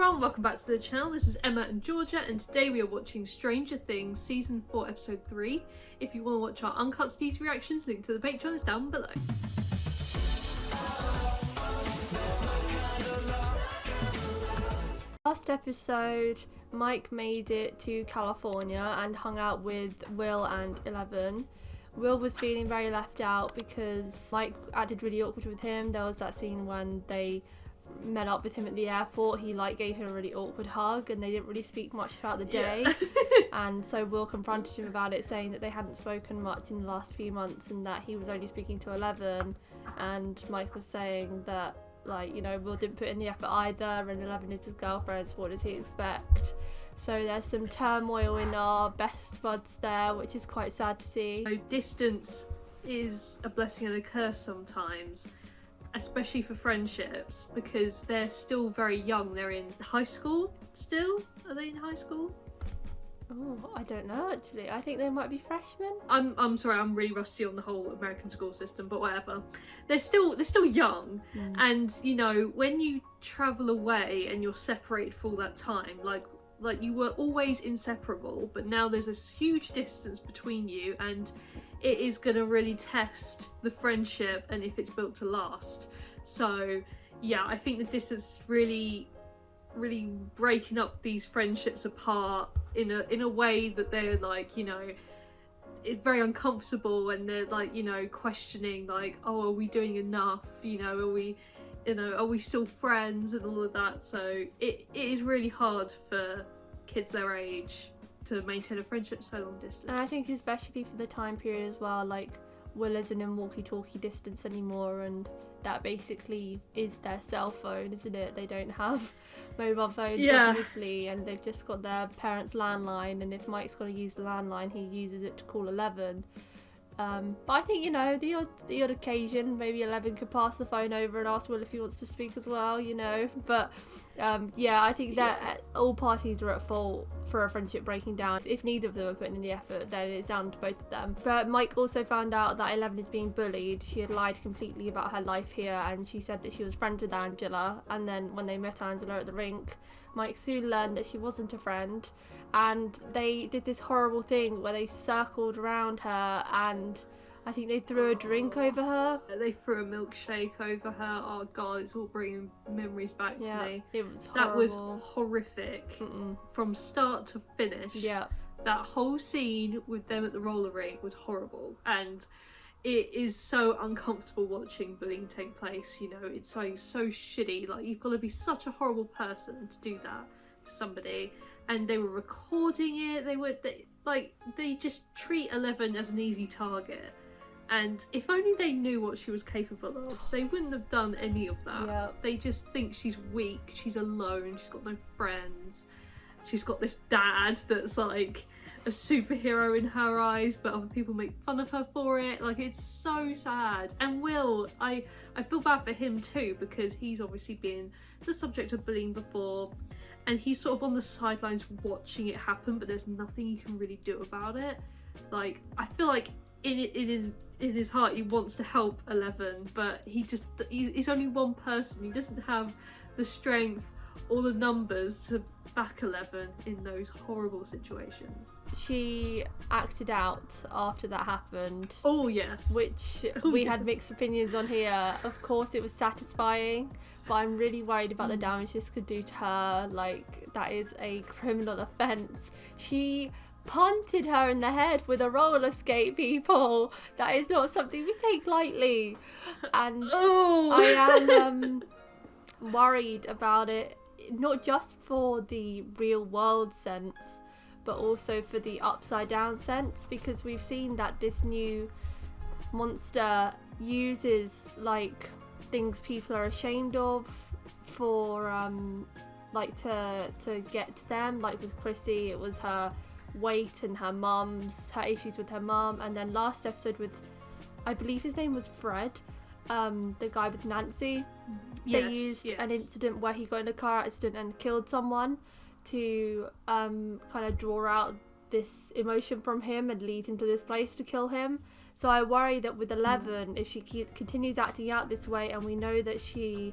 everyone, welcome back to the channel. This is Emma and Georgia, and today we are watching Stranger Things Season 4 Episode 3. If you want to watch our uncut stage reactions, link to the Patreon is down below. Last episode, Mike made it to California and hung out with Will and Eleven. Will was feeling very left out because Mike acted really awkward with him. There was that scene when they met up with him at the airport. He gave him a really awkward hug and they didn't really speak much throughout the day. And so Will confronted him about it, saying that they hadn't spoken much in the last few months and that he was only speaking to Eleven. And Mike was saying that, Will didn't put in the effort either, and Eleven is his girlfriend, so what does he expect? So there's some turmoil in our best buds there, which is quite sad to see. So distance is a blessing and a curse sometimes, especially for friendships, because they're still very young. They're in high school still? Are they in high school? Oh, I don't know actually. I think they might be freshmen. I'm sorry, I'm really rusty on the whole American school system, but whatever. They're still young, and you know, when you travel away and you're separated for all that time, like you were always inseparable, but now there's this huge distance between you, and it is gonna really test the friendship and if it's built to last. So yeah, I think the distance is really breaking up these friendships apart in a way that they're it's very uncomfortable, and they're questioning oh, are we doing enough, are we still friends and all of that. So it is really hard for kids their age to maintain a friendship so long distance. And I think especially for the time period as well, Will isn't in walkie-talkie distance anymore, and that basically is their cell phone, isn't it? They don't have mobile phones, obviously, and they've just got their parents' landline, and if Mike's going to use the landline, he uses it to call 11. But I think, the odd occasion, maybe 11 could pass the phone over and ask Will if he wants to speak as well, But I think that all parties are at fault for a friendship breaking down. If neither of them are putting in the effort, then it's down to both of them. But Mike also found out that 11 is being bullied. She had lied completely about her life here, and she said that she was friends with Angela, and then when they met Angela at the rink, Mike soon learned that she wasn't a friend, and they did this horrible thing where they circled around her, and I think they threw a drink over her. They threw a milkshake over her. Oh god, it's all bringing memories back to me. It was horrible. That was horrific. From start to finish. Yeah. That whole scene with them at the roller rink was horrible, and it is so uncomfortable watching bullying take place. It's so shitty. You've got to be such a horrible person to do that to somebody. And they were recording it. They just treat 11 as an easy target. And if only they knew what she was capable of, they wouldn't have done any of that. Yeah. They just think she's weak, she's alone, she's got no friends. She's got this dad that's like a superhero in her eyes, but other people make fun of her for it. It's so sad. And Will, I feel bad for him too, because he's obviously been the subject of bullying before, and he's sort of on the sidelines watching it happen, but there's nothing he can really do about it. I feel like in his heart he wants to help 11, but he's only one person. He doesn't have the strength or the numbers to back 11 in those horrible situations. She acted out after that happened. Oh yes. Which we had mixed opinions on here. Of course it was satisfying, but I'm really worried about the damage this could do to her. That is a criminal offence. She punted her in the head with a roller skate, people. That is not something we take lightly. And I am worried about it, not just for the real world sense, but also for the upside down sense, because we've seen that this new monster uses things people are ashamed of for to get to them. With Chrissy, it was her weight and her issues with her mum, and then last episode with, I believe his name was Fred, the guy with Nancy. They used an incident where he got in a car accident and killed someone to kind of draw out this emotion from him and lead him to this place to kill him. So I worry that with 11, if she continues acting out this way, and we know that she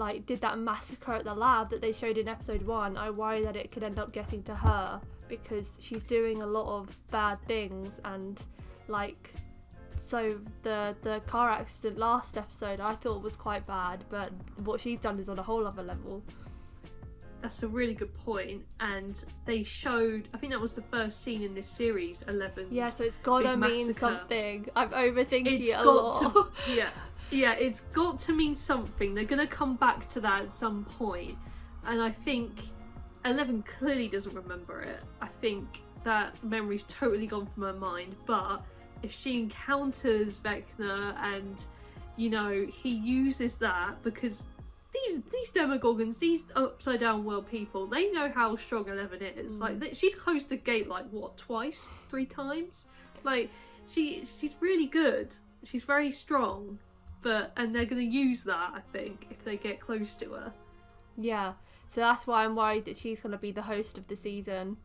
like did that massacre at the lab that they showed in episode 1, I worry that it could end up getting to her, because she's doing a lot of bad things. And like, so the car accident last episode I thought was quite bad, but what she's done is on a whole other level. That's a really good point. And they showed, I think that was the first scene in this series, 11. Yeah, so it's gotta mean massacre. something. I'm overthinking it a got lot. to, yeah, it's got to mean something. They're gonna come back to that at some point. And I think 11 clearly doesn't remember it. I think that memory's totally gone from her mind. But if she encounters Vecna and, you know, he uses that, because these Demogorgons, these upside down world people, they know how strong 11 is. Like, she's closed the gate like what, twice, 3 times? Like, she's really good. She's very strong, and they're gonna use that, I think, if they get close to her. Yeah, so that's why I'm worried that she's gonna be the host of the season,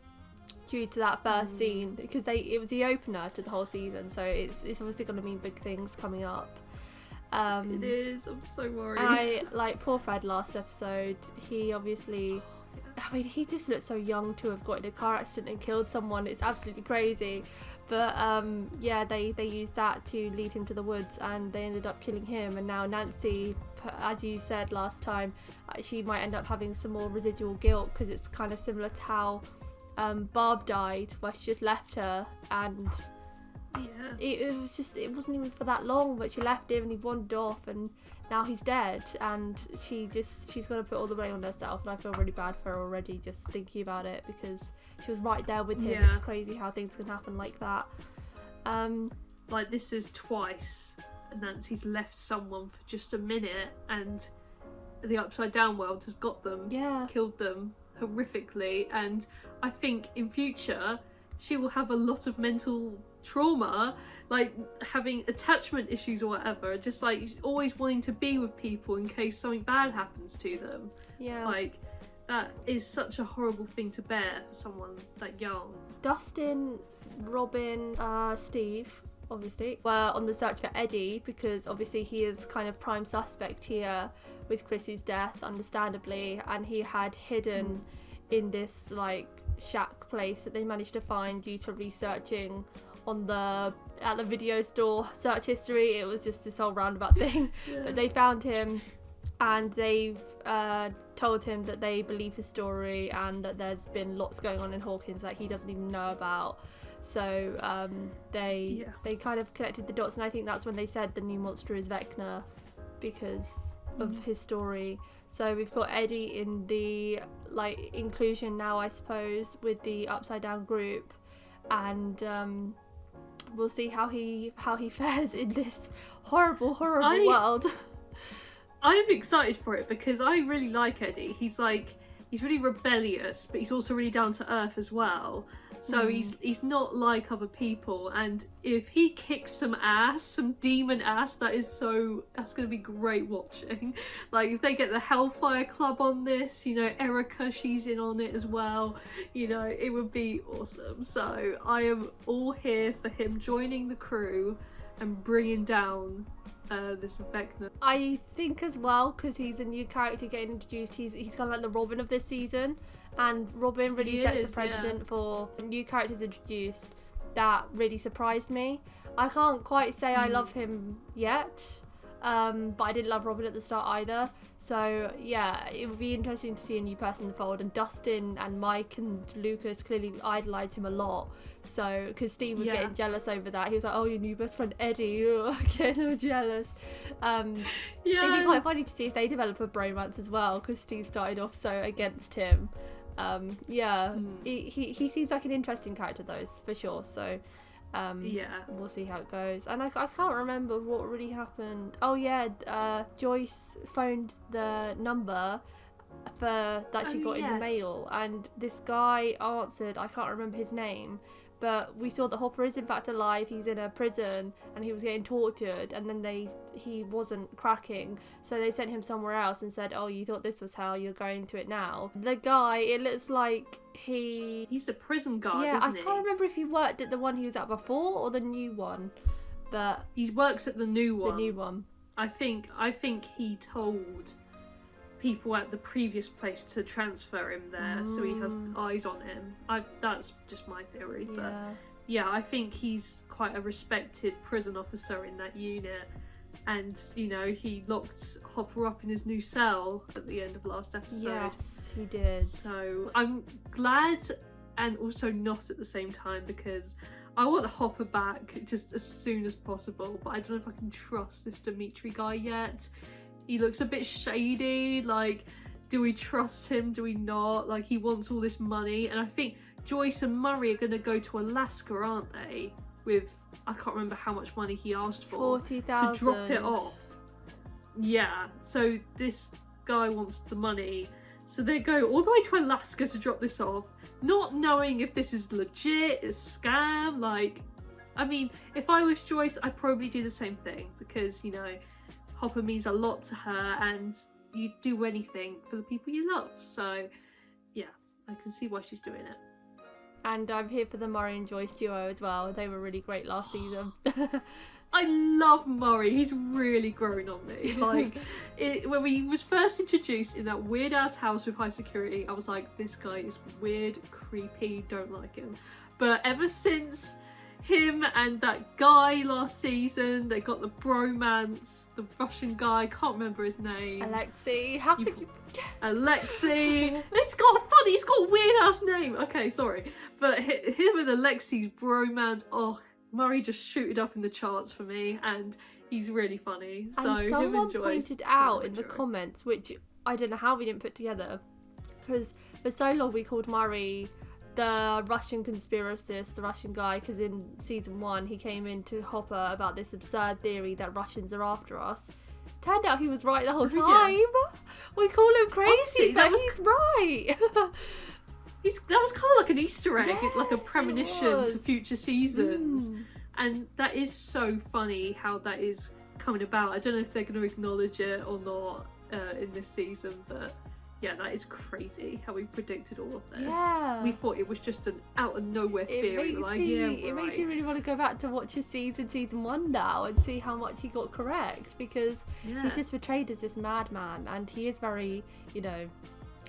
due to that first scene, because it was the opener to the whole season, so it's obviously gonna mean big things coming up. It is. I'm so worried. I like poor Fred last episode. He obviously, I mean, he just looked so young to have got in a car accident and killed someone. It's absolutely crazy. But yeah, they used that to lead him to the woods, and they ended up killing him. And now Nancy, as you said last time, she might end up having some more residual guilt, because it's kind of similar to how Barb died, where she just left her, and it wasn't even for that long, but she left him and he wandered off, and now he's dead, and she's gonna put all the blame on herself. And I feel really bad for her already just thinking about it, because she was right there with him. It's crazy how things can happen like that. Like, this is twice Nancy's left someone for just a minute, and the upside down world has got them, killed them horrifically. And I think in future she will have a lot of mental trauma, like having attachment issues or whatever, just like always wanting to be with people in case something bad happens to them. Like, that is such a horrible thing to bear for someone that young. Dustin, Robin, Steve obviously were on the search for Eddie, because obviously he is kind of prime suspect here with Chrissy's death, understandably, and he had hidden in this like shack place that they managed to find due to researching at the video store search history. It was just this whole roundabout thing. But they found him, and they've told him that they believe his story, and that there's been lots going on in Hawkins that he doesn't even know about. So they kind of connected the dots, and I think that's when they said the new monster is Vecna, because of his story. So we've got Eddie in the like inclusion now, I suppose, with the upside down group, and we'll see how he fares in this horrible world. I'm excited for it, because I really like Eddie. He's really rebellious, but he's also really down to earth as well. So he's not like other people, and if he kicks some ass, some demon ass, that's gonna be great watching. Like, if they get the Hellfire Club on this, you know, Erica, she's in on it as well, you know, it would be awesome. So I am all here for him joining the crew and bringing down this Vecna. I think as well, because he's a new character getting introduced, he's kind of like the Robin of this season, and Robin really sets the precedent for new characters introduced. That really surprised me. I can't quite say I love him yet, but I didn't love Robin at the start either. So yeah, it would be interesting to see a new person in the fold, and Dustin and Mike and Lucas clearly idolised him a lot. So, because Steve was getting jealous over that, he was like, "Oh, your new best friend Eddie," getting jealous. It'd be quite funny to see if they develop a bromance as well, because Steve started off so against him. He seems like an interesting character though, for sure. So we'll see how it goes. And I can't remember what really happened. Oh yeah, Joyce phoned the number that she got in the mail, and this guy answered. I can't remember his name, but we saw that Hopper is in fact alive. He's in a prison and he was getting tortured, and then he wasn't cracking, so they sent him somewhere else and said, "Oh, you thought this was hell, you're going to it now." The guy, it looks like he's the prison guard, I isn't he? can't remember if he worked at the one he was at before or the new one, but he works at the new one. The new one. I think he told people at the previous place to transfer him there, so he has eyes on him. That's just my theory, but yeah, I think he's quite a respected prison officer in that unit, and you know, he locked Hopper up in his new cell at the end of last episode. Yes, he did. So I'm glad and also not at the same time, because I want Hopper back just as soon as possible, but I don't know if I can trust this Dimitri guy yet. He looks a bit shady. Like, do we trust him? Do we not? Like, he wants all this money, and I think Joyce and Murray are going to go to Alaska, aren't they? With, I can't remember how much money he asked for. 40,000. To drop it off. Yeah, so this guy wants the money. So they go all the way to Alaska to drop this off, not knowing if this is legit, a scam. Like, I mean, if I was Joyce, I'd probably do the same thing, because, you know, Hopper means a lot to her, and you do anything for the people you love. So, yeah, I can see why she's doing it. And I'm here for the Murray and Joyce duo as well. They were really great last season. I love Murray. He's really grown on me. Like, when he was first introduced in that weird ass house with high security, I was like, this guy is weird, creepy, don't like him. But ever since him and that guy last season, they got the bromance, the Russian guy, can't remember his name. Alexei, how could you... Alexei. It's got a weird ass name. Okay, sorry. But him and Alexei's bromance, oh, Murray just shooted up in the charts for me, and he's really funny. So and someone him and Joyce, pointed out in the comments, which I don't know how we didn't put together, because for so long we called Murray the Russian conspiracist, the Russian guy, because in season 1 he came in to Hopper about this absurd theory that Russians are after us. Turned out he was right the whole time. Yeah. We call him crazy, honestly, but he's right. That was kind of like an Easter egg, like a premonition to future seasons. And that is so funny how that is coming about. I don't know if they're going to acknowledge it or not in this season, but yeah, that is crazy how we predicted all of this. Yeah. We thought it was just an out of nowhere theory. It makes me really want to go back to watch his season 1 now and see how much he got correct, because he's just portrayed as this madman, and he is very, you know,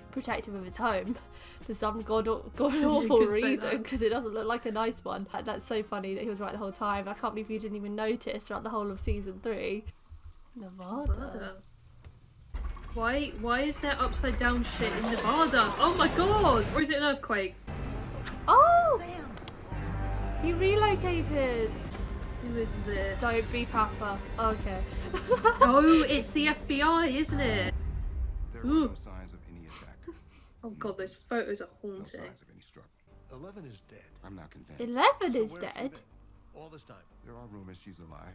protective of his home for some god awful reason, because it doesn't look like a nice one. That's so funny that he was right the whole time. I can't believe you didn't even notice throughout the whole of season 3. Nevada. Why is there upside down shit in Nevada? Oh my god! Or is it an earthquake? Oh! He relocated. Who is this? Don't be Papa. Okay. Oh, it's the FBI, isn't it? There are no signs of any attack. Oh god, those photos are haunting. No signs of any struggle. 11 is dead. I'm not convinced. 11 is dead? All this time. There are rumors she's alive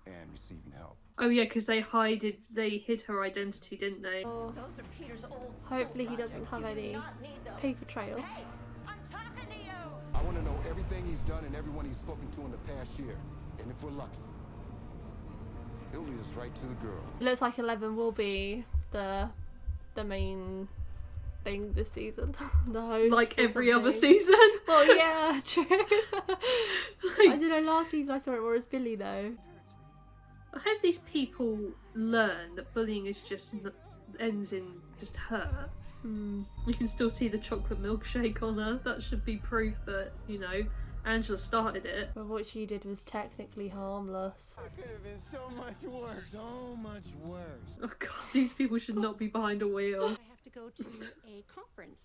and receiving help. Oh yeah, because they hid her identity, didn't they? Oh. Hopefully he doesn't have any paper trail. Hey, I'm talking to you. I want to know everything he's done and everyone he's spoken to in the past year. And if we're lucky, he'll lead us right to the girl. It looks like 11 will be the main thing this season. The host, like every other season. Well, yeah, true. I don't know, last season I saw it more as Billy though. I hope these people learn that bullying is just ends in just hurt. You can still see the chocolate milkshake on her. That should be proof that, you know, Angela started it. But what she did was technically harmless. It could have been so much worse. So much worse. Oh god, these people should not be behind a wheel. I have to go to a conference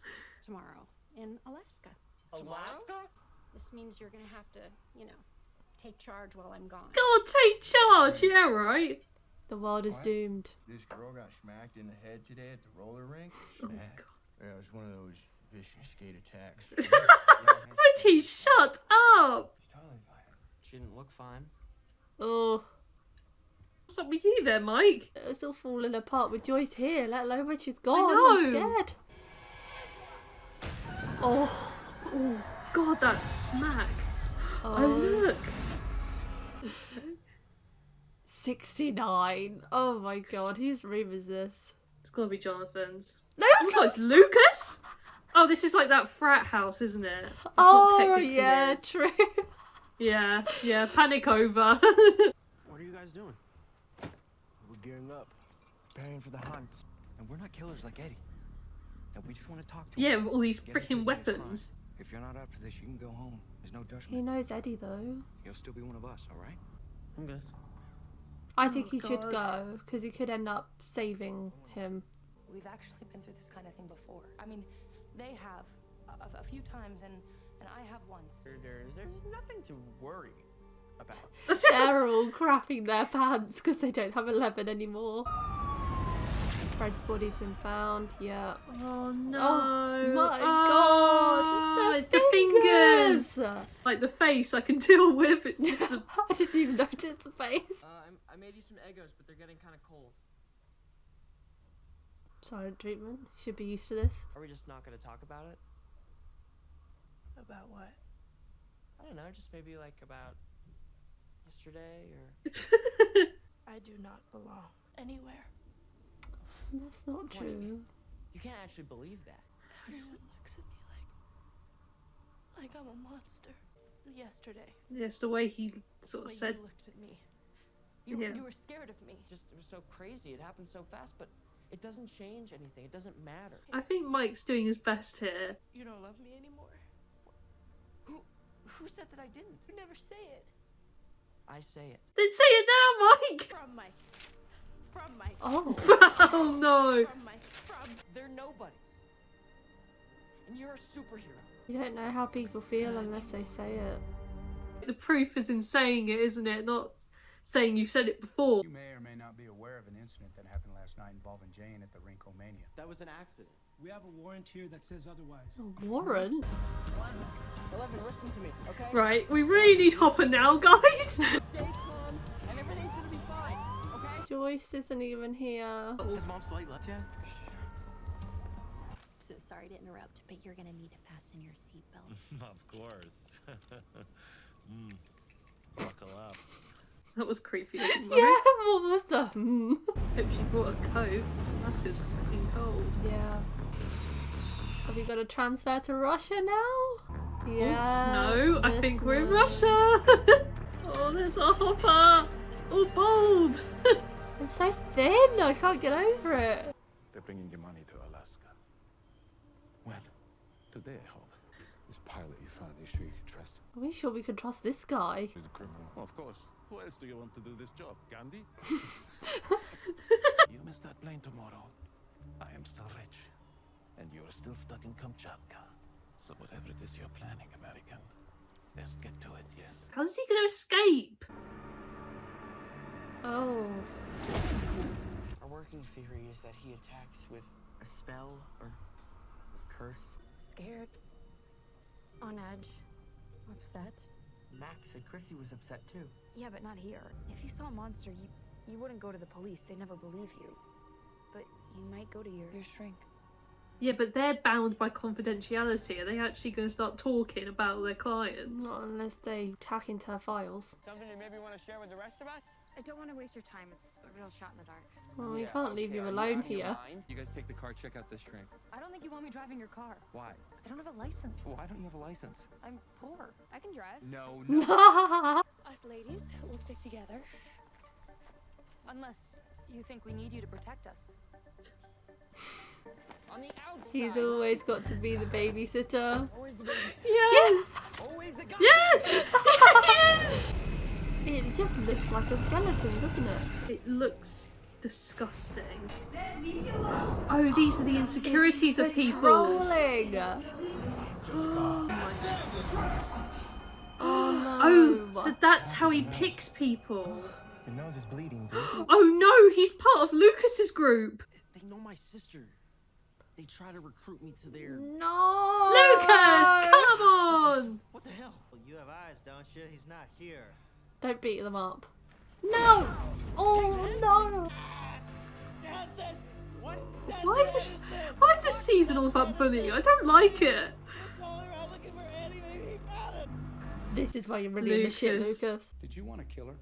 tomorrow in Alaska. Alaska? This means you're going to have to, you know, take charge while I'm gone. God, take charge, yeah, right? The world is doomed. This girl got smacked in the head today at the roller rink. Oh my god. Yeah, it was one of those vicious skate attacks. Righty, shut up! She's totally fine. She didn't look fine. Oh, What's up with you there, Mike? it's all falling apart with Joyce here, let alone when she's gone. I'm know. scared. Oh, God, that smack. Oh, look. 69. Oh my god, whose room is this? It's gotta be Jonathan's. Lucas! Oh, no, it's Lucas? Oh, this is like that frat house, isn't it? It's not Oh, technically yeah, his. true. Yeah, panic over. What are you guys doing? We're gearing up, preparing for the hunt. And we're not killers like Eddie. And we just want to talk to Yeah, him. with all these Get him freaking through his crime. weapons. If you're not up for this, you can go home. There's no He judgment. knows Eddie though. You'll still be one of us, all right? I'm good. I think he God. should go because he could end up saving him. We've actually been through this kind of thing before. I mean, they have a few times, and I have once. There's nothing to worry about. They're all crapping their pants because they don't have 11 anymore. Fred's body's been found. Yeah. Oh no! Oh my Oh, god! it's the fingers. Like the face, I can deal with. It's just the... I didn't even notice the face. I made you some Eggos, but they're getting kind of cold. Silent treatment. Should be used to this. Are we just not going to talk about it? About what? I don't know, just maybe like about yesterday or... I do not belong anywhere. That's not What do you true. mean? You can't actually believe that. Everyone looks at me like I'm a monster. Yesterday, Yes, the way he sort the of way said. you looked at me. You were scared of me. Just, it was so crazy, it happened so fast, but it doesn't change anything, it doesn't matter. I think Mike's doing his best here. You don't love me anymore. Who said that I didn't? You never say it. I say it. Then say it now, Mike. From Mike. From Mike. Oh. Oh no! From Mike. From. They're nobodies. And you're a superhero. You don't know how people feel unless they say it. The proof is in saying it, isn't it? Not saying you've said it before. You may or may not be aware of an incident that happened last night involving Jane at the Rinkomania. That was an accident. We have a warrant here that says otherwise. A warrant? 11, listen to me, okay? Right, we really need Hopper now, guys. Stay calm, and everything's gonna be fine, okay? Joyce isn't even here. Has Mom's flight left yet? So sorry to interrupt, but you're gonna need to fasten your seatbelt. Of course. Buckle up. That was creepy. Looking, Yeah, what was the Hope she brought a coat. That's just freaking cold. Yeah. Have we got to transfer to Russia now? Yeah. No, I yes, think we're in no. Russia. Oh, there's a Hopper. All bold. It's so thin, I can't get over it. They're bringing your money to Alaska. When? Today, I hope. This pilot you found, you sure you can trust him? Are we sure we can trust this guy? He's a criminal. Well, of course. Who else do you want to do this job? Gandhi? You miss that plane tomorrow. I am still rich. And you're still stuck in Kamchatka. So whatever it is you're planning, American, let's get to it, yes? How's he going to escape? Oh. Our working theory is that he attacks with a spell or a curse. Scared. On edge. Upset. Max said Chrissy was upset too. Yeah, but not here. If you saw a monster, you wouldn't go to the police. They'd never believe you. But you might go to your shrink. Yeah, but they're bound by confidentiality. Are they actually going to start talking about their clients? Not unless they hack into her files. Something you maybe want to share with the rest of us? I don't want to waste your time. It's a real shot in the dark. Well, we can't leave you alone here. You guys take the car, check out this shrink. I don't think you want me driving your car. Why? I don't have a license. Why don't you have a license? I'm poor. I can drive. No. Us ladies will stick together. Unless you think we need you to protect us. On the outside. He's always got to be the babysitter. Always the babysitter. Yes! Always the guy. Yes! Yes! It just looks like a skeleton, doesn't it? It looks disgusting. Oh, these are the insecurities of people. Trolling. Oh no. Oh, so that's how he picks people. Your nose is bleeding, dude. Oh no, he's part of Lucas's group. They know my sister. They try to recruit me to their... No. Lucas, come on! What the hell? You have eyes, don't you? He's not here. Don't beat them up. No. Oh no. Why is this season all about bullying? I don't like it. This is why you're really in the shit, Lucas. Lucas. Did you want to kill her?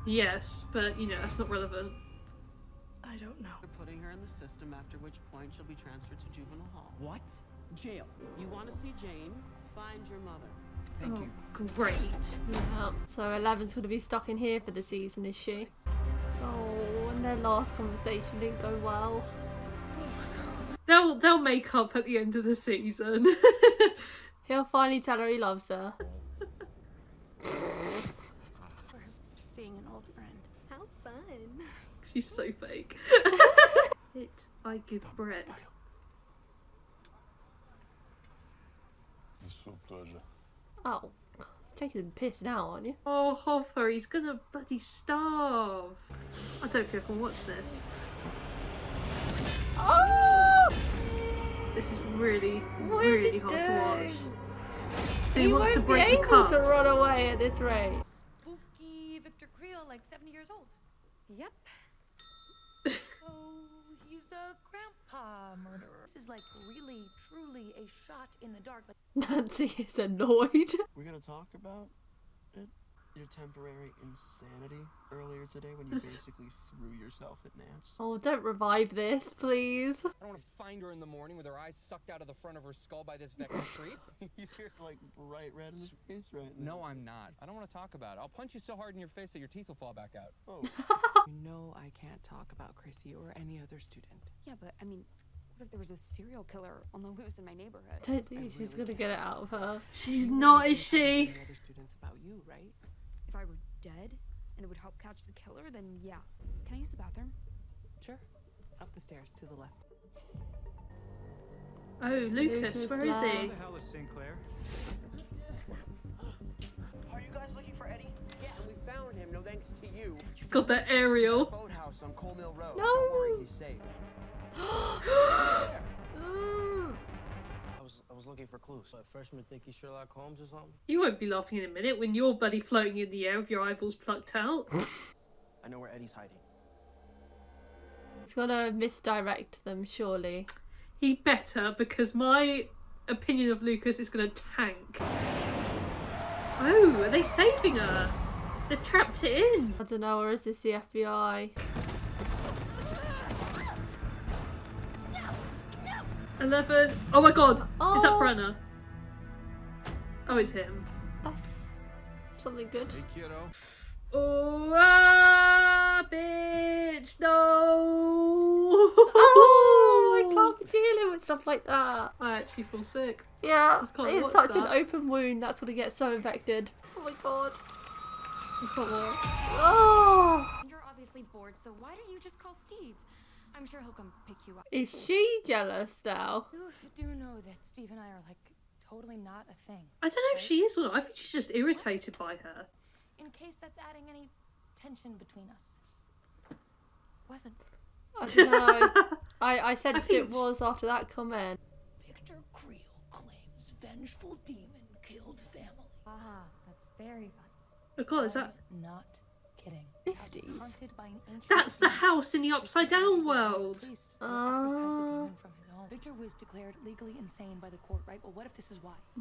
Yes, but you know, that's not relevant. I don't know. They're putting her in the system, after which point she'll be transferred to juvenile hall. What? Jail. You want to see Jane? Find your mother. Thank you. Great. Yeah. So 11's going to be stuck in here for the season, is she? Oh, and Their last conversation didn't go well. They'll make up at the end of the season. He'll finally tell her he loves her. Seeing an old friend. How fun. She's so fake. I give bread. Oh, you're taking the piss now, aren't you? Oh, Hopper, he's gonna bloody starve. I don't think I can watch this. Oh! This is really, What is really he hard to doing? watch. So He wants to won't be break the able cups. to run away at this rate. Spooky Victor Creel, like 70 years old. Yep. So he's a grandpa murderer. This is like really, truly a shot in the dark. Nancy is annoyed. We're gonna talk about it? Your temporary insanity earlier today when you basically threw yourself at Nance. Oh, don't revive this, please. I don't want to find her in the morning with her eyes sucked out of the front of her skull by this vector creep. You're like bright red in the face right now. No, I'm not. I don't want to talk about it. I'll punch you so hard in your face that your teeth will fall back out. Oh. You know I can't talk about Chrissy or any other student. Yeah, but I mean, what if there was a serial killer on the loose in my neighborhood? Don't think she's gonna get it out of her. She's not, is she? Any other students about you, right? If I were dead and it would help catch the killer, then yeah. Can I use the bathroom? Sure. Up the stairs to the left. Oh, Lucas, where is Where he? the hell is Sinclair? Are you guys looking for Eddie? Yeah, and we found him, no thanks to you. Got that aerial. Boathouse on Coal Mill Road. No. Don't worry, he's safe. I was looking for clues. What, freshmen think he's Sherlock Holmes or something? You won't be laughing in a minute when you're bloody floating in the air with your eyeballs plucked out. I know where Eddie's hiding. He's gonna misdirect them, surely. He better, because my opinion of Lucas is gonna tank. Oh, are they saving her? They've trapped it in. I don't know, or is this the FBI? 11. Oh my god. Is Oh. that Brenner? Oh, it's him. That's something good. Hey, kiddo. Oh, bitch. No. Oh, I can't be dealing with stuff like that. I actually feel sick. Yeah, I can't it's watch such an that. open wound that's gonna get so infected. Oh my god. I can't watch. Oh! You're obviously bored, so why don't you just call Steve? I'm sure he'll come pick you up. Is she jealous now? You do know that Steve and I are like totally not a thing. I don't know if she is or not. I think she's just irritated by her. In case that's adding any tension between us. Wasn't. I don't know. I sensed think it was after that comment. Victor Creel claims vengeful demon killed family. Aha, that's very fun. Oh god, is that... Not kidding. 50s. Haunted by an ancient That's the demon. house in the Upside Down world. Priest to exorcise the demon from his home. Victor was declared legally insane by the court, right? Well, what if this is why? I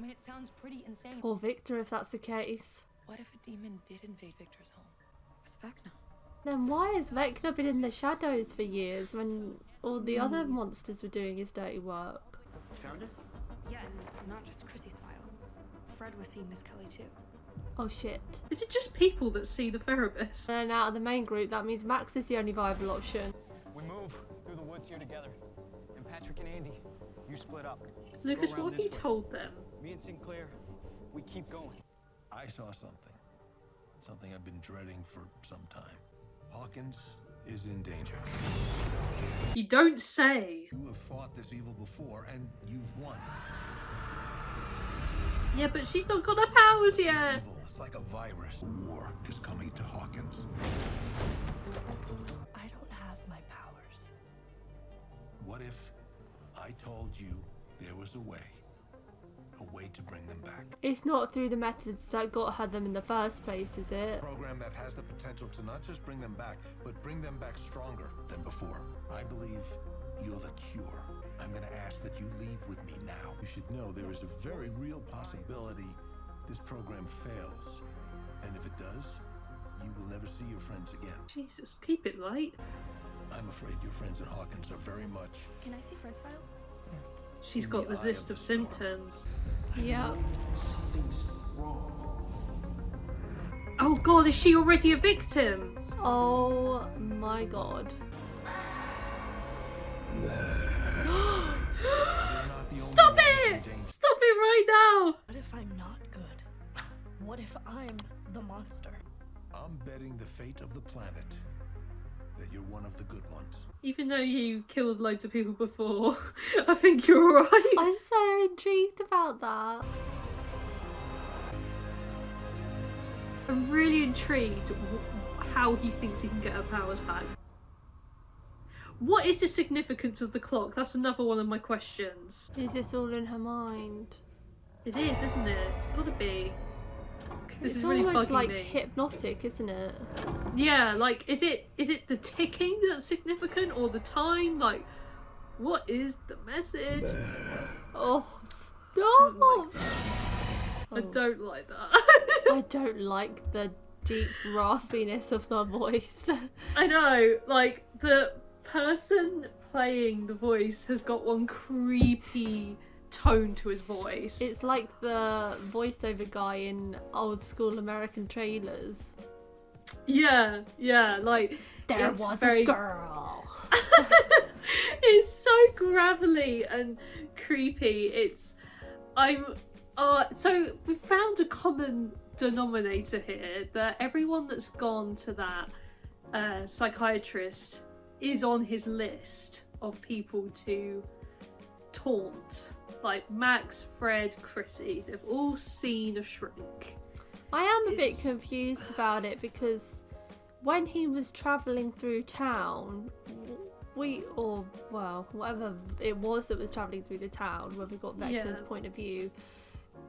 mean, it sounds pretty insane. Poor Victor, if that's the case. What if a demon did invade Victor's home? It was Vecna. Then why has Vecna been in the shadows for years when all the other monsters were doing his dirty work? Found it? Yeah, and not just Chrissy's file. Fred was seeing Miss Kelly too. Oh shit. Is it just people that see the therapist? Then out of the main group, that means Max is the only viable option. We move through the woods here together. And Patrick and Andy, you split up. Lucas, Go around what have you this way. told them? Me and Sinclair, we keep going. I saw something. Something I've been dreading for some time. Hawkins is in danger. You don't say. You have fought this evil before, and you've won. Yeah, but she's not got her powers yet. Evil, it's like a virus. War is coming to Hawkins. I don't have my powers. What if I told you there was a way to bring them back? It's not through the methods that got her them in the first place, is it? A program that has the potential to not just bring them back, but bring them back stronger than before. I believe you're the cure. I'm going to ask that you leave with me now. You should know there is a very real possibility this program fails. And if it does, you will never see your friends again. Jesus, keep it light. I'm afraid your friends at Hawkins are very much... Can I see Fred's file? She's got the list of symptoms. Yeah. Something's wrong. Oh god, is she already a victim? Oh my god. Stop it! Stop it right now! What if I'm not good? What if I'm the monster? I'm betting the fate of the planet that you're one of the good ones. Even though you killed loads of people before, I think you're alright. I'm so intrigued about that. I'm really intrigued how he thinks he can get her powers back. What is the significance of the clock? That's another one of my questions. Is this all in her mind? It is, isn't it? It's gotta be. This It's is really almost bugging like me. hypnotic, isn't it? Yeah, like, is it the ticking that's significant, or the time? Like, what is the message? Oh, stop! I don't like that. I don't like the deep raspiness of the voice. I know, like, the person playing the voice has got one creepy tone to his voice. It's like the voiceover guy in old school American trailers. Yeah, like, There it's was very... a girl. It's so gravelly and creepy. So we found a common denominator here, that everyone that's gone to that psychiatrist is on his list of people to taunt. Like Max, Fred, Chrissy, they've all seen a shrink. I am a bit confused about it because when he was travelling through town, whatever it was that was travelling through the town, when we got Vecna's point of view,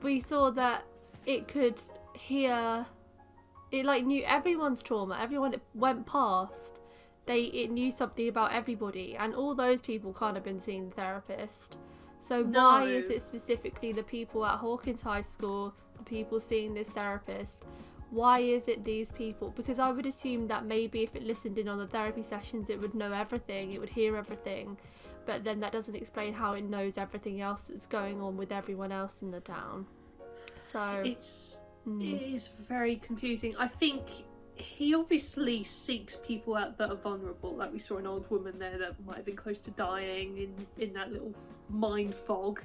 we saw that it could hear, it like knew everyone's trauma, everyone it went past, it knew something about everybody, and all those people can't have been seeing the therapist. So why is it specifically the people at Hawkins High School, the people seeing this therapist? Why is it these people? Because I would assume that maybe if it listened in on the therapy sessions, it would know everything, it would hear everything, but then that doesn't explain how it knows everything else that's going on with everyone else in the town. So it is very confusing. I think he obviously seeks people out that are vulnerable, like we saw an old woman there that might have been close to dying in that little mind fog.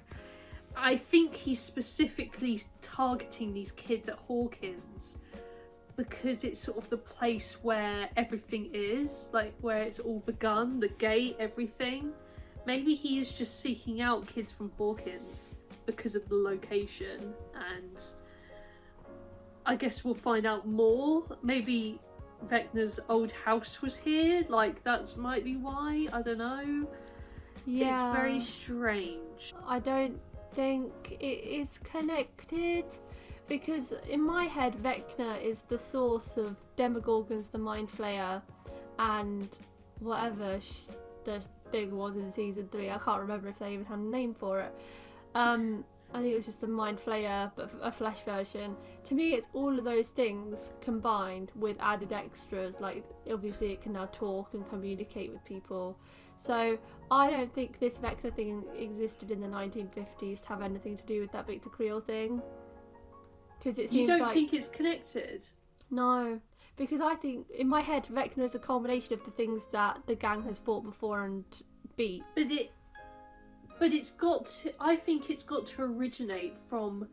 I think he's specifically targeting these kids at Hawkins because it's sort of the place where everything is, like where it's all begun, the gate, everything. Maybe he is just seeking out kids from Hawkins because of the location, and I guess we'll find out more. Maybe Vecna's old house was here, like that might be why, I don't know. Yeah. It's very strange. I don't think it is connected because in my head Vecna is the source of Demogorgons, the Mind Flayer, and whatever the thing was in season 3. I can't remember if they even had a name for it. I think it was just a Mind Flayer, but a flesh version. To me, it's all of those things combined with added extras, like obviously it can now talk and communicate with people. So I don't think this Vecna thing existed in the 1950s to have anything to do with that Victor Creel thing. Because it seems like... You don't think it's connected? No, because I think in my head Vecna is a combination of the things that the gang has fought before and beat. But it's got to, I think it's got to originate from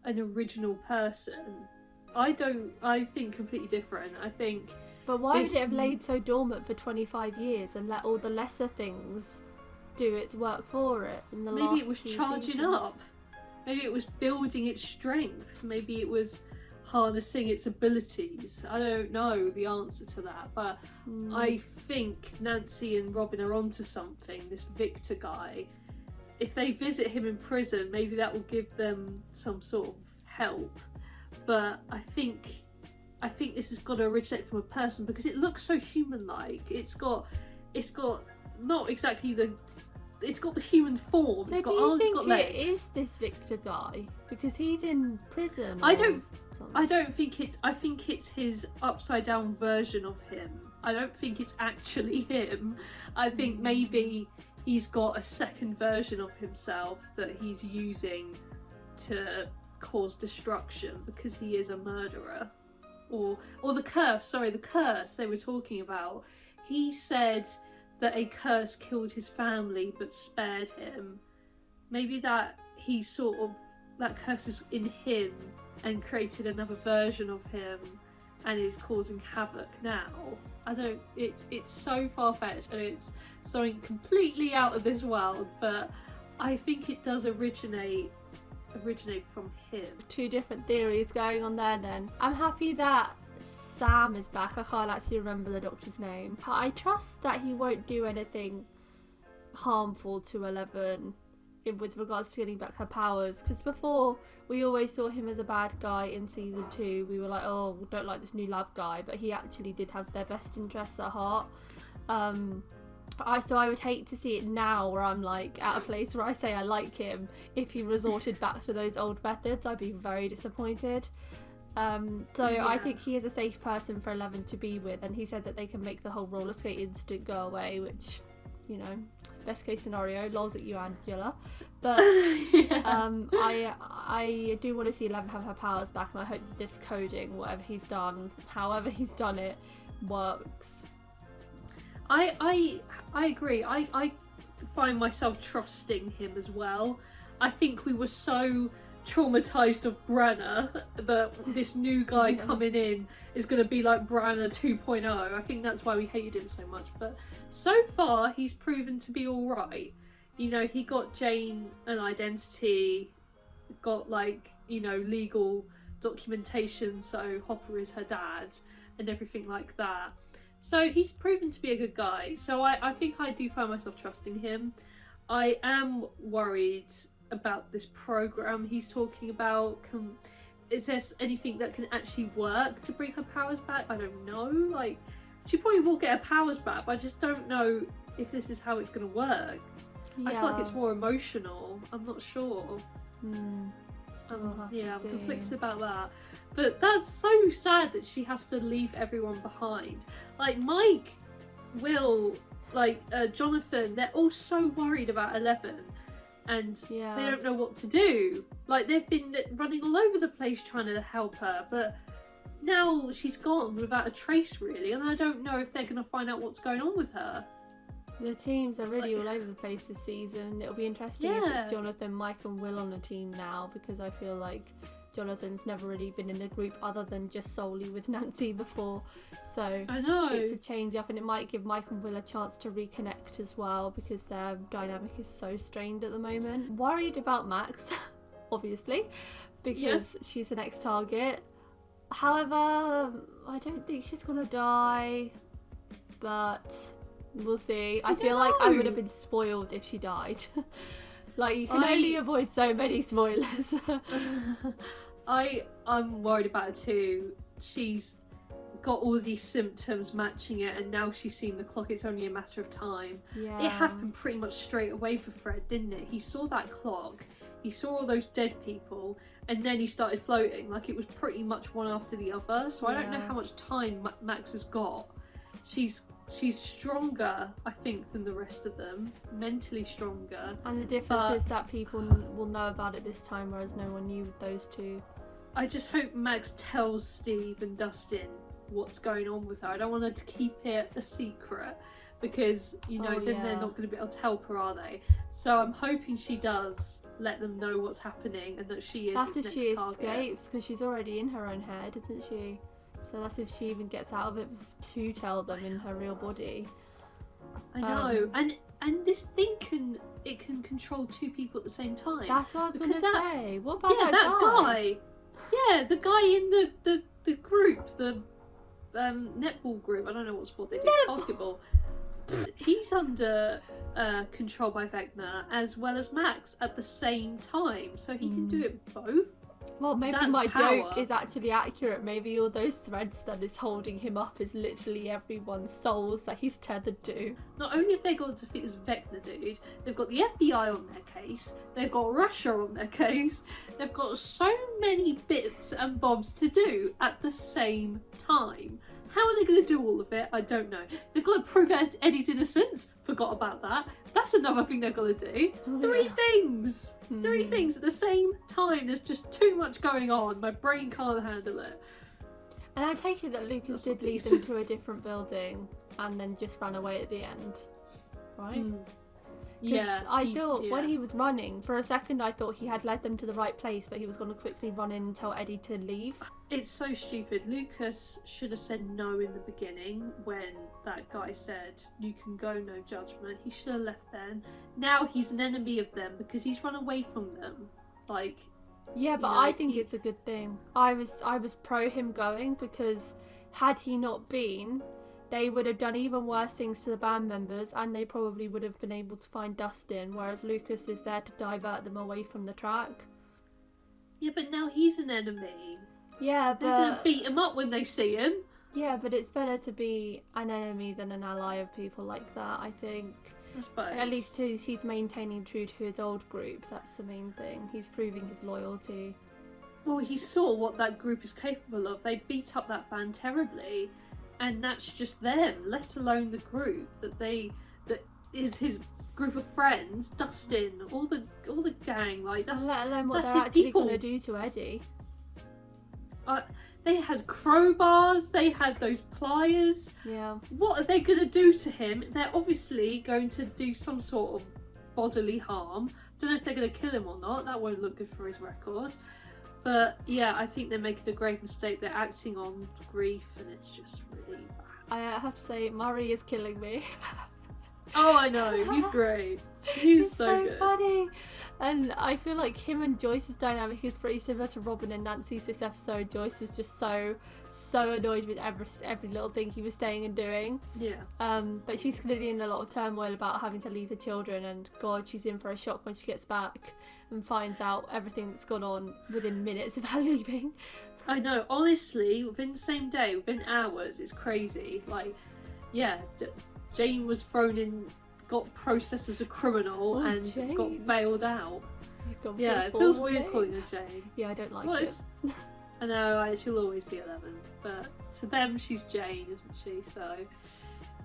an original person. I think completely different. I think... But why would it have laid so dormant for 25 years and let all the lesser things do its work for it in the last Maybe it was few charging seasons? up. Maybe it was building its strength. Maybe it was harnessing its abilities. I don't know the answer to that, but I think Nancy and Robin are onto something. This Victor guy, if they visit him in prison, maybe that will give them some sort of help. But I think this has got to originate from a person because it looks so human-like. It's got not exactly the... It's got the human form. So it's got do you arms, think it's got legs. it is this Victor guy? Because he's in prison. I don't think it's... I think it's his upside-down version of him. I don't think it's actually him. I think maybe he's got a second version of himself that he's using to cause destruction because he is a murderer. or the curse. Sorry, the curse they were talking about. He said that a curse killed his family but spared him. Maybe that he sort of, that curse is in him and created another version of him and is causing havoc now. I don't, it's so far-fetched and it's something completely out of this world, but I think it does originate from him. Two different theories going on there then. I'm happy that Sam is back. I can't actually remember the doctor's name. I trust that he won't do anything harmful to Eleven with regards to getting back her powers, because before we always saw him as a bad guy in season 2. We were like, oh, we don't like this new lab guy, but he actually did have their best interests at heart. So I would hate to see it now where I'm like at a place where I say I like him. If he resorted back to those old methods, I'd be very disappointed. I think he is a safe person for Eleven to be with, and he said that they can make the whole roller skate incident go away, which, you know, best case scenario, lols at you, Angela. But I do want to see Eleven have her powers back, and I hope this coding, whatever he's done, however he's done it, works. I agree. I find myself trusting him as well. I think we were so traumatized of Branagh that this new guy coming in is going to be like Branagh 2.0. I think that's why we hated him so much, but so far he's proven to be alright. You know, he got Jane an identity, got like, you know, legal documentation, so Hopper is her dad and everything like that. So he's proven to be a good guy, so I think I do find myself trusting him. I am worried about this program he's talking about. Is there anything that can actually work to bring her powers back? I don't know. Like, she probably will get her powers back, but I just don't know if this is how it's going to work. I feel like it's more emotional. I'm not sure. I'm conflicted about that. But that's so sad that she has to leave everyone behind. Like Mike, Will, like Jonathan, they're all so worried about Eleven. And they don't know what to do. Like, they've been running all over the place trying to help her, but now she's gone without a trace, really, and I don't know if they're going to find out what's going on with her. The teams are really all over the place this season. It'll be interesting if it's Jonathan, Mike and Will on a team now, because I feel like Jonathan's never really been in a group other than just solely with Nancy before, so I know it's a change up, and it might give Mike and Will a chance to reconnect as well, because their dynamic is so strained at the moment. Worried about Max obviously, because she's the next target. However, I don't think she's gonna die, but we'll see. I feel like I would have been spoiled if she died. Like, you can only avoid so many spoilers. I'm worried about her too. She's got all these symptoms matching it, and now she's seen the clock. It's only a matter of time. Yeah. It happened pretty much straight away for Fred, didn't it? He saw that clock, he saw all those dead people, and then he started floating. Like, it was pretty much one after the other. So I don't know how much time Max has got. She's stronger, I think, than the rest of them. Mentally stronger. And the difference is that people will know about it this time, whereas no one knew with those two. I just hope Max tells Steve and Dustin what's going on with her. I don't want her to keep it a secret, because, you know, then they're not going to be able to help her, are they? So I'm hoping she does let them know what's happening, and that she is That's his if she next target. escapes, because she's already in her own head, isn't she? So that's if she even gets out of it to tell them in her real body. I know, and this thing can control two people at the same time. That's what I was going to say. What about that guy? Yeah, the guy in the group, the netball group. I don't know what sport they do. Basketball. He's under control by Vecna as well as Max at the same time, so he can do it both. Well, maybe my joke is actually accurate. Maybe all those threads that is holding him up is literally everyone's souls that he's tethered to. Not only have they got to defeat this Vecna dude, they've got the FBI on their case, they've got Russia on their case, they've got so many bits and bobs to do at the same time. How are they going to do all of it? I don't know. They've got to prove Eddie's innocence. Forgot about that. That's another thing they've got to do. Three things at the same time. There's just too much going on. My brain can't handle it. And I take it that Lucas did lead them to a different building and then just ran away at the end, right? Because I thought when he was running, for a second I thought he had led them to the right place, but he was going to quickly run in and tell Eddie to leave. It's so stupid. Lucas should have said no in the beginning when that guy said, you can go, no judgment. He should have left then. Now he's an enemy of them because he's run away from them. Like... Yeah, but I think it's a good thing. I was pro him going, because had he not been, they would have done even worse things to the band members, and they probably would have been able to find Dustin, whereas Lucas is there to divert them away from the track. Yeah, but now he's an enemy. Yeah, but... They're gonna beat him up when they see him. Yeah, but it's better to be an enemy than an ally of people like that, I think. I suppose. At least he's maintaining true to his old group, that's the main thing. He's proving his loyalty. Well, he saw what that group is capable of. They beat up that band terribly, and that's just them, let alone the group that is his group of friends, Dustin, all the gang, like that's... Let alone what that's they're his actually people. going to do to Eddie. They had crowbars, they had those pliers. Yeah. What are they going to do to him? They're obviously going to do some sort of bodily harm. Don't know if they're going to kill him or not. That won't look good for his record. But yeah, I think they're making a grave mistake. They're acting on grief, and it's just really bad. I have to say, Murray is killing me. Oh, I know. He's great. He's so good. Funny. And I feel like him and Joyce's dynamic is pretty similar to Robin and Nancy's this episode. Joyce was just so annoyed with every little thing he was saying and doing. Yeah. But she's clearly in a lot of turmoil about having to leave the children, and God, she's in for a shock when she gets back and finds out everything that's gone on within minutes of her leaving. I know. Honestly, within the same day, within hours, it's crazy. Like, yeah, Jane was thrown in, got processed as a criminal, and Jane. got bailed out. You've gone Yeah, it feels weird calling her Jane. Yeah, I don't like it. I know, she'll always be 11, but to them she's Jane, isn't she? So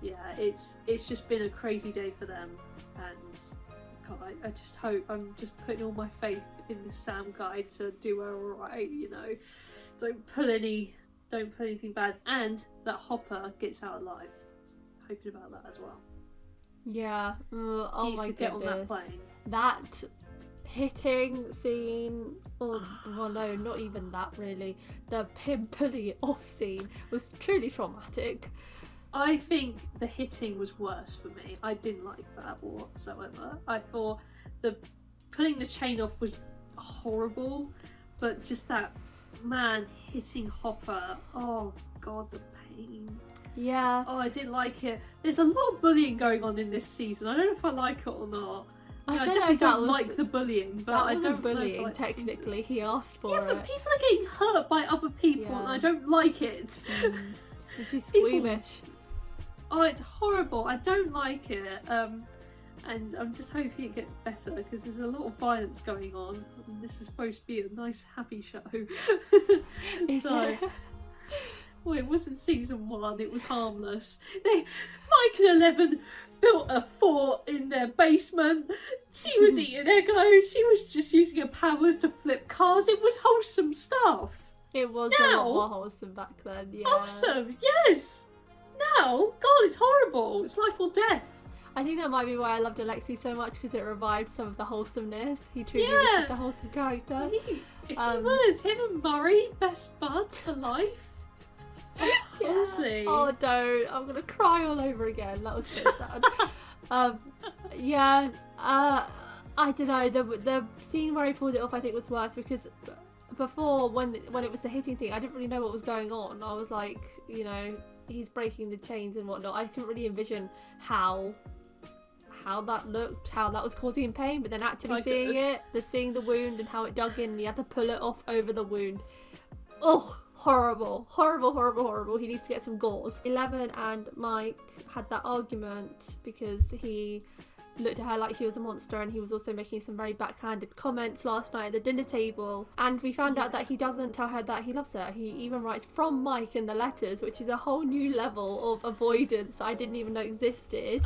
yeah, it's just been a crazy day for them, and God, I just hope, I'm just putting all my faith in this Sam guy to do her alright, you know. Don't put anything bad, and that Hopper gets out alive. Hoping about that as well. Yeah. Oh my get goodness. on that plane. That hitting scene, or well, no, not even that really. The pin pulley off scene was truly traumatic. I think the hitting was worse for me. I didn't like that whatsoever. I thought the pulling the chain off was horrible, but just that man hitting Hopper, oh God, the pain. Yeah. Oh, I didn't like it. There's a lot of bullying going on in this season. I don't know if I like it or not. I don't know if that was like the bullying, but that I wasn't don't bullying. know if Technically, he asked for yeah, it. but people are getting hurt by other people, and I don't like it. It's too squeamish. Oh, it's horrible. I don't like it. And I'm just hoping it gets better, because there's a lot of violence going on. And this is supposed to be a nice, happy show. Is it? Well, it wasn't season 1, it was harmless. Mike and 11 built a fort in their basement. She was eating Eggo. She was just using her powers to flip cars. It was wholesome stuff. It was a lot more wholesome back then, yeah. Wholesome, yes! Now, God, it's horrible. It's life or death. I think that might be why I loved Alexei so much, because it revived some of the wholesomeness. He truly was just a wholesome character. He was. Him and Murray, best buds for life. Yeah. Honestly. Oh, don't. I'm going to cry all over again. That was so sad. Yeah. I don't know. The scene where he pulled it off, I think, was worse, because before, when it was the hitting thing, I didn't really know what was going on. I was like, you know, he's breaking the chains and whatnot. I couldn't really envision how that looked, how that was causing him pain, but then actually seeing the wound and how it dug in, and he had to pull it off over the wound. Ugh, horrible. He needs to get some gauze. 11 and Mike had that argument because he looked at her like she was a monster, and he was also making some very backhanded comments last night at the dinner table, and we found out that he doesn't tell her that he loves her. He even writes from Mike in the letters, which is a whole new level of avoidance I didn't even know existed.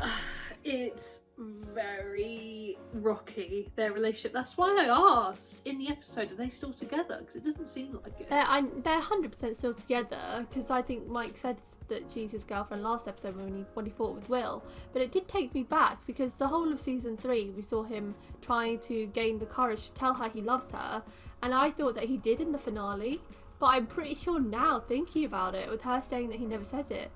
It's very rocky, their relationship. That's why I asked in the episode, are they still together? Because it doesn't seem like it. They're 100% still together, because I think Mike said that she's his girlfriend last episode when he fought with Will. But it did take me back, because the whole of season 3 we saw him trying to gain the courage to tell her he loves her, and I thought that he did in the finale, but I'm pretty sure now, thinking about it, with her saying that he never says it,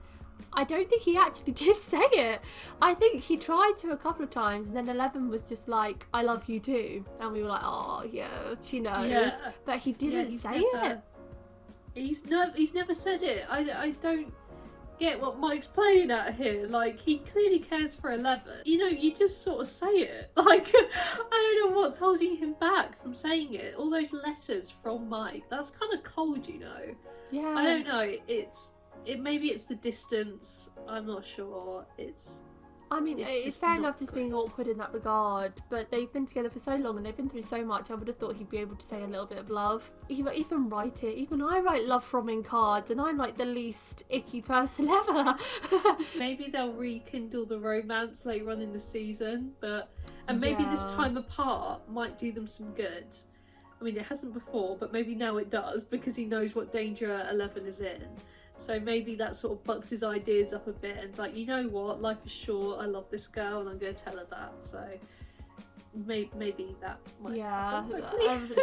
I don't think he actually did say it. I think he tried to a couple of times, and then 11 was just like, I love you too, and we were like, oh yeah, she knows. Yeah. But he didn't say it. He's never said it. I don't get what Mike's playing at here. Like, he clearly cares for 11. You know, you just sort of say it. Like, I don't know what's holding him back from saying it. All those letters from Mike, that's kind of cold, you know. Yeah. I don't know. Maybe it's the distance. I'm not sure. I mean, it's fair enough just being awkward in that regard, but they've been together for so long and they've been through so much. I would have thought he'd be able to say a little bit of love. Even write it. Even I write love fromming cards, and I'm like the least icky person ever. Maybe they'll rekindle the romance later on in the season, and maybe this time apart might do them some good. I mean, it hasn't before, but maybe now it does, because he knows what danger 11 is in. So maybe that sort of bugs his ideas up a bit, and it's like, you know what, life is short, I love this girl and I'm going to tell her that. So maybe that might happen.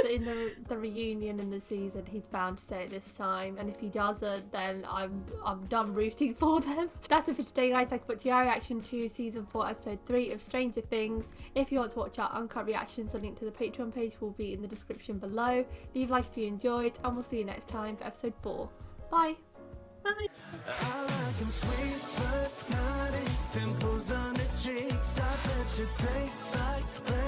In the reunion in the season, he's bound to say it this time, and if he doesn't, then I'm done rooting for them. That's it for today, guys. Like, what's your reaction to season 4 episode 3 of Stranger Things? If you want to watch our uncut reactions, the link to the Patreon page will be in the description below. Leave a like if you enjoyed, and we'll see you next time for episode 4. Bye. Bye. I like him sweet but naughty, pimples on the cheeks, I bet you taste like